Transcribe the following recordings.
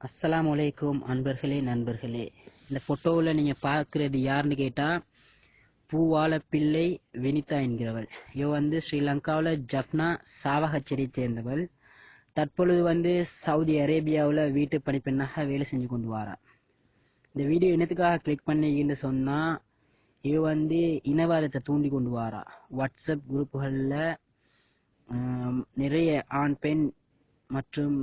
அஸ்ஸலாமு அலைக்கும் அன்பர்களே நண்பர்களே. இந்த ஃபோட்டோவில் நீங்கள் பார்க்குறது யாருன்னு கேட்டால் பூவால பிள்ளை வினிதா என்கிறவள். இவ ஸ்ரீலங்காவில் ஜஃப்னா சாவகச்சேரியை சேர்ந்தவள். தற்பொழுது சவுதி அரேபியாவில் வீட்டு பணிப்பெண்ணாக வேலை செஞ்சு கொண்டு வாரா. இந்த வீடியோ என்னத்துக்காக கிளிக் பண்ணிக்கின்னு சொன்னால், இவ இனவாதத்தை தூண்டி கொண்டு வாரா. வாட்ஸ்அப் குரூப்புகளில் நிறைய ஆண் பெண் மற்றும்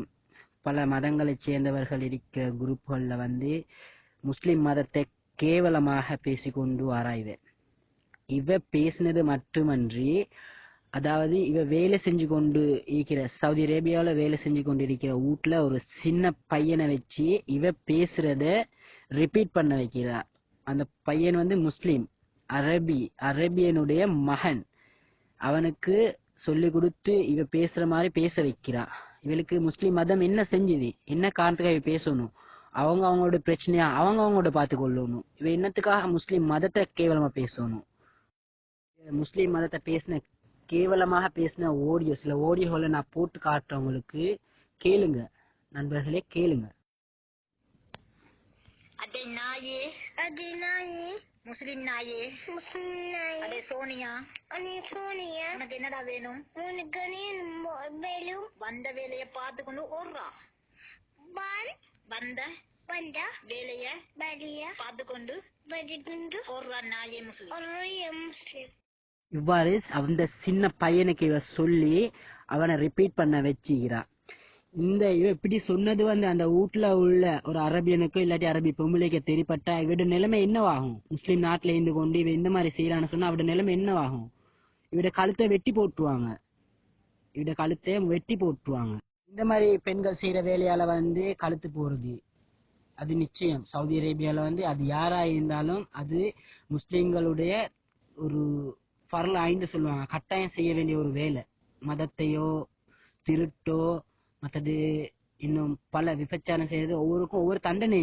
பல மதங்களைச் சேர்ந்தவர்கள் இருக்கிற குரூப்புகளில் முஸ்லிம் மதத்தை கேவலமாக பேசிக்கொண்டு ஆராய்வேன். இவ பேசினது மட்டுமன்றி, அதாவது இவ வேலை செஞ்சு கொண்டு இருக்கிற சவுதி அரேபியாவில் வேலை செஞ்சு கொண்டு இருக்கிற வீட்டில் ஒரு சின்ன பையனை வச்சு இவ பேசுறத ரிப்பீட் பண்ண வைக்கிறா. அந்த பையன் முஸ்லிம் அரபியனுடைய மகன். அவனுக்கு சொல்லி கொடுத்து இவ பேசுற மாதிரி பேச வைக்கிறா. இவளுக்கு முஸ்லிம் மதம் என்ன செஞ்சுது, என்ன காரணத்துக்காக இவ பேசணும், அவங்களோட பிரச்சனையா அவங்களோட பார்த்து கொள்ளணும். இவ என்னத்துக்காக முஸ்லிம் மதத்தை கேவலமா பேசணும். முஸ்லிம் மதத்தை கேவலமாக பேசின சில ஓடியோகளை நான் போட்டு காட்டுறவங்களுக்கு கேளுங்க நண்பர்களே, கேளுங்க. முஸ்லிம் நாயே அதே சோனியா உனக்கு என்னடா வேணும்? வந்த வேலைய பார்த்துக்கொண்டு ஓடுறா. வந்த வேலைய பார்த்துக்கொண்டு ஓடுறா நாயே முஸ்லிம். இவ்வாறு அந்த சின்ன பையனுக்கு இவ சொல்லி அவனை ரிப்பீட் பண்ண வச்சுக்கிறா. இவ இப்படி சொன்னது அந்த வீட்டுல உள்ள ஒரு அரபியனுக்கு இல்லாட்டி அரபி பொம்பளைக்கு தெரிப்பட்டா இவட நிலைமை என்னவாகும்? முஸ்லிம் நாட்டுல இருந்து கொண்டு இவ இந்த மாதிரி செய்யறான்னு சொன்னா அவட நிலைமை என்னவாகும்? இவட கழுத்தை வெட்டி போட்டுருவாங்க. இந்த மாதிரி பெண்கள் செய்யற வேலையால கழுத்து போறது அது நிச்சயம். சவுதி அரேபியால அது யாரா இருந்தாலும் அது முஸ்லிம்களுடைய ஒரு ஃபர்ல் ஆயின்னு சொல்லுவாங்க, கட்டாயம் செய்ய வேண்டிய ஒரு வேலை. மதத்தையோ திருட்டோ மற்றது இன்னும் பல விபச்சாரம் செய்யறது ஒவ்வொருக்கும் ஒவ்வொரு தண்டனை.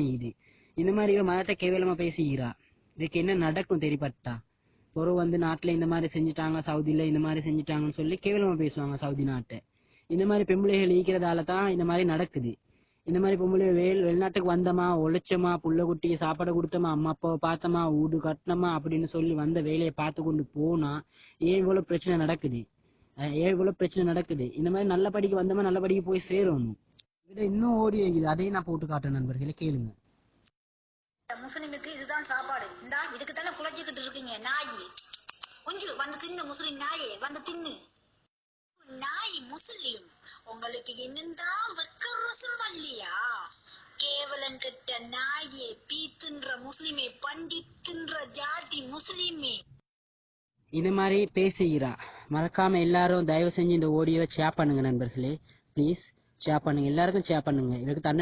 இந்த மாதிரி இவ மதத்தை கேவலமா பேசுகிறா. இதுக்கு என்ன நடக்கும் தெரிப்பட்டா? பொறவு நாட்டுல இந்த மாதிரி செஞ்சுட்டாங்க, சவுதியில இந்த மாதிரி செஞ்சுட்டாங்கன்னு சொல்லி கேவலமா பேசுவாங்க சவுதி நாட்டை. இந்த மாதிரி பெம்பளைகள் ஈக்கிறதால தான் இந்த மாதிரி நடக்குது. இந்த மாதிரி பொம்பளை வெளிநாட்டுக்கு வந்தமா, ஒழைச்சமா, புள்ள குட்டிக்கு சாப்பாடு கொடுத்தமா, அம்மா அப்பாவை பார்த்தமா, வீடு கட்டினமா அப்படின்னு சொல்லி வந்த வேலையை பார்த்து கொண்டு போனா ஏன் இவ்வளவு பிரச்சனை நடக்குது? இந்த மாதிரி நல்ல படிக்கு வந்தமா நல்ல படிக்கு போய் சேரணும். இன்னும் ஓடி இருக்குது, அதையும் நான் போட்டு காட்டுறேன் நண்பர்களே, கேளுங்க. முஸ்லிமுக்கு இதுதான் சாப்பாடு. இதுக்கு தானே குழைச்சிக்கிட்டு இருக்கீங்க நாய். கொஞ்சம் வந்து தின்னு முஸ்லிம் நாயே, வந்து தின்னு. நாய் முஸ்லிம் உங்களுக்கு என்னந்தான் வெக்கரசம் இல்லையா? கேவலன் கிட்ட நாயே, பீத்துன்ற முஸ்லிமே, பண்டித்துன்ற ஜாதி முஸ்லிமே. இந்த மாதிரி பேசுகிறா. மறக்காம எல்லாரும் தயவு செஞ்சு இந்த ஓடியோவை ஷேர் பண்ணுங்க நண்பர்களே, ப்ளீஸ் ஷேர் பண்ணுங்க, எல்லாருக்கும் ஷேர் பண்ணுங்க. இதுக்கு